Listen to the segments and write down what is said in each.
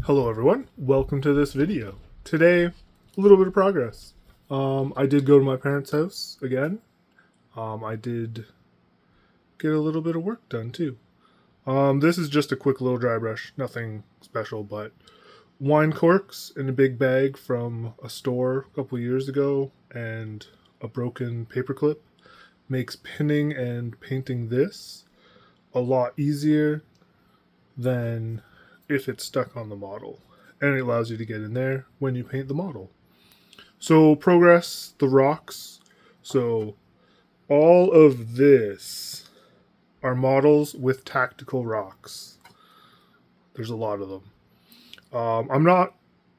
Hello everyone, welcome to this video. Today, a little bit of progress. I did go to my parents' house again. I did get a little bit of work done too. This is just a quick little dry brush, nothing special, but wine corks in a big bag from a store a couple years ago and a broken paperclip makes pinning and painting this a lot easier than if it's stuck on the model, and it allows you to get in there when you paint the model. So progress the rocks. So all of this are models with tactical rocks. There's a lot of them. I'm not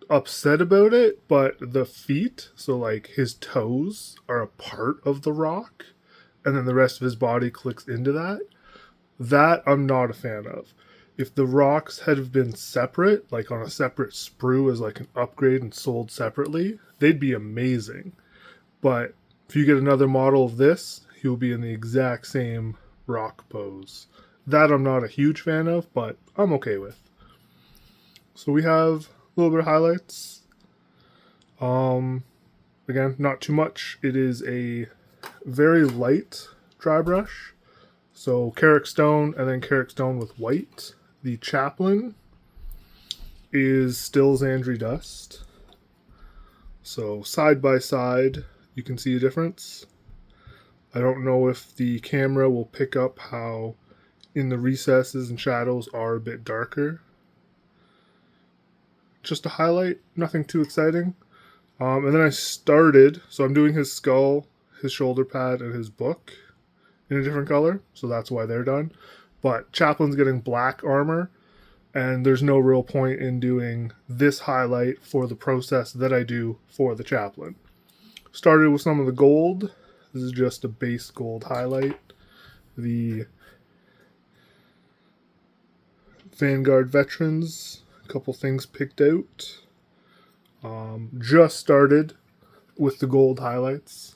upset about it, but the feet, so like his toes, are a part of the rock, and then the rest of his body clicks into that. That I'm not a fan of. If the rocks had been separate, like on a separate sprue as like an upgrade and sold separately, they'd be amazing. But if you get another model of this, he'll be in the exact same rock pose. That I'm not a huge fan of, but I'm okay with. So we have a little bit of highlights. Again, not too much. It is a very light dry brush. So Carrick Stone and then Carrick Stone with white. The Chaplain is still Zandri Dust. So side by side, you can see a difference. I don't know if the camera will pick up how in the recesses and shadows are a bit darker. Just a highlight, nothing too exciting. And then I started, so I'm doing his skull, his shoulder pad, and his book in a different color, so that's why they're done. But Chaplain's getting black armor, and there's no real point in doing this highlight for the process that I do for the Chaplain. Started with some of the gold. This is just a base gold highlight. The Vanguard Veterans, a couple things picked out. Just started with the gold highlights.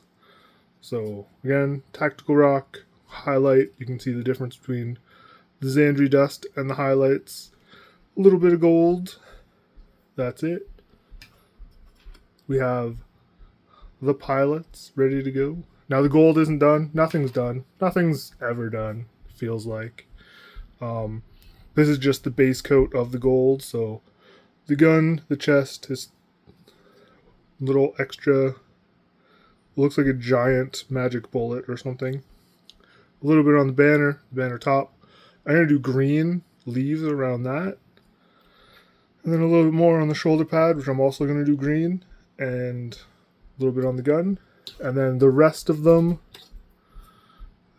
So again, tactical rock highlight. You can see the difference between the Zandri Dust and the highlights. A little bit of gold. That's it. We have the pilots ready to go. Now the gold isn't done. Nothing's done. Nothing's ever done, feels like. This is just the base coat of the gold. So the gun, the chest, his little extra, looks like a giant magic bullet or something. A little bit on the banner top. I'm going to do green leaves around that. And then a little bit more on the shoulder pad, which I'm also going to do green. And a little bit on the gun. And then the rest of them,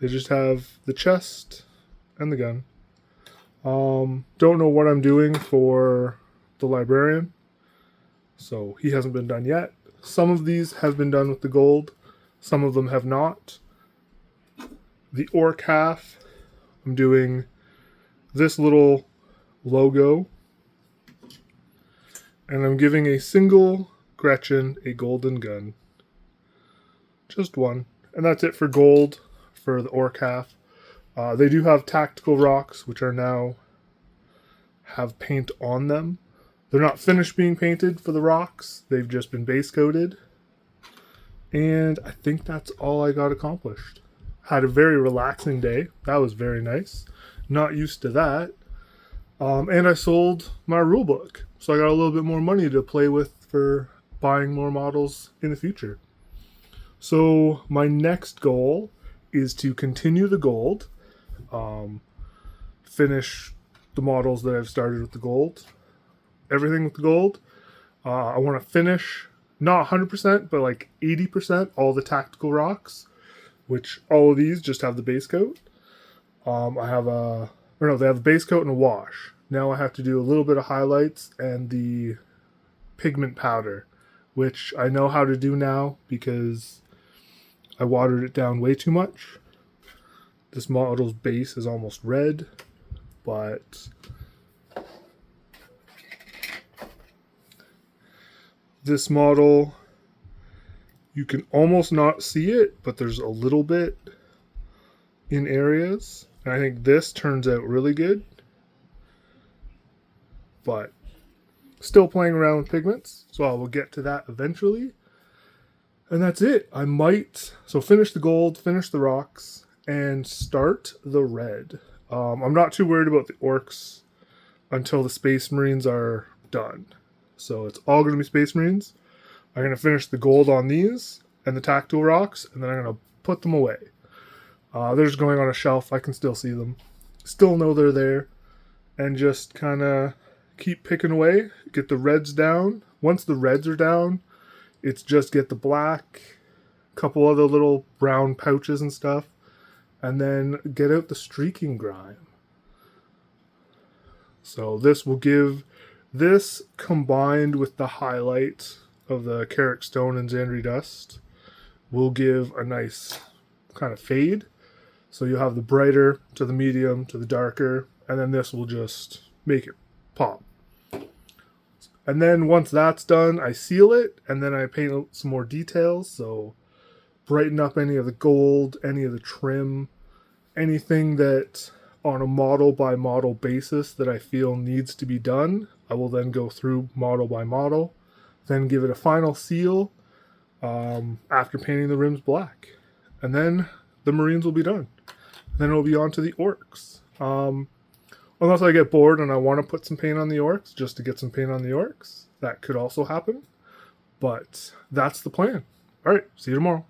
they just have the chest and the gun. Don't know what I'm doing for the librarian. So he hasn't been done yet. Some of these have been done with the gold. Some of them have not. The orc half, I'm doing this little logo. And I'm giving a single Gretchen a golden gun. Just one. And that's it for gold for the orc half. They do have tactical rocks, which are now have paint on them. They're not finished being painted for the rocks. They've just been base coated. And I think that's all I got accomplished. Had a very relaxing day. That was very nice. Not used to that. And I sold my rule book. So I got a little bit more money to play with for buying more models in the future. So my next goal is to continue the gold. Finish the models that I've started with the gold. Everything with the gold. I want to finish, not 100%, but like 80% all the tactical rocks, which all of these just have the base coat. They have the base coat and a wash. Now I have to do a little bit of highlights and the pigment powder, which I know how to do now because I watered it down way too much. This model's base is almost red, but this model, you can almost not see it, but there's a little bit in areas. And I think this turns out really good. But Still playing around with pigments, so I will get to that eventually. And that's it. I might finish the gold, finish the rocks, and start the red. I'm not too worried about the orcs until the Space Marines are done. So it's all going to be Space Marines. I'm going to finish the gold on these and the tactile rocks, and then I'm going to put them away. They're just going on a shelf. I can still see them. Still know they're there. And just kind of keep picking away. Get the reds down. Once the reds are down, it's just get the black, a couple other little brown pouches and stuff, and then get out the streaking grime. So this will give, this combined with the highlight of the Carrick Stone and Xandri Dust, will give a nice kind of fade. So you'll have the brighter to the medium to the darker, and then this will just make it pop. And then once that's done, I seal it, and then I paint out some more details. So brighten up any of the gold, any of the trim, anything that on a model by model basis that I feel needs to be done. I will then go through model by model, then give it a final seal after painting the rims black. And then the Marines will be done. Then it'll be on to the orcs. Unless I get bored and I want to put some paint on the orcs, just to get some paint on the orcs. That could also happen. But that's the plan. All right, see you tomorrow.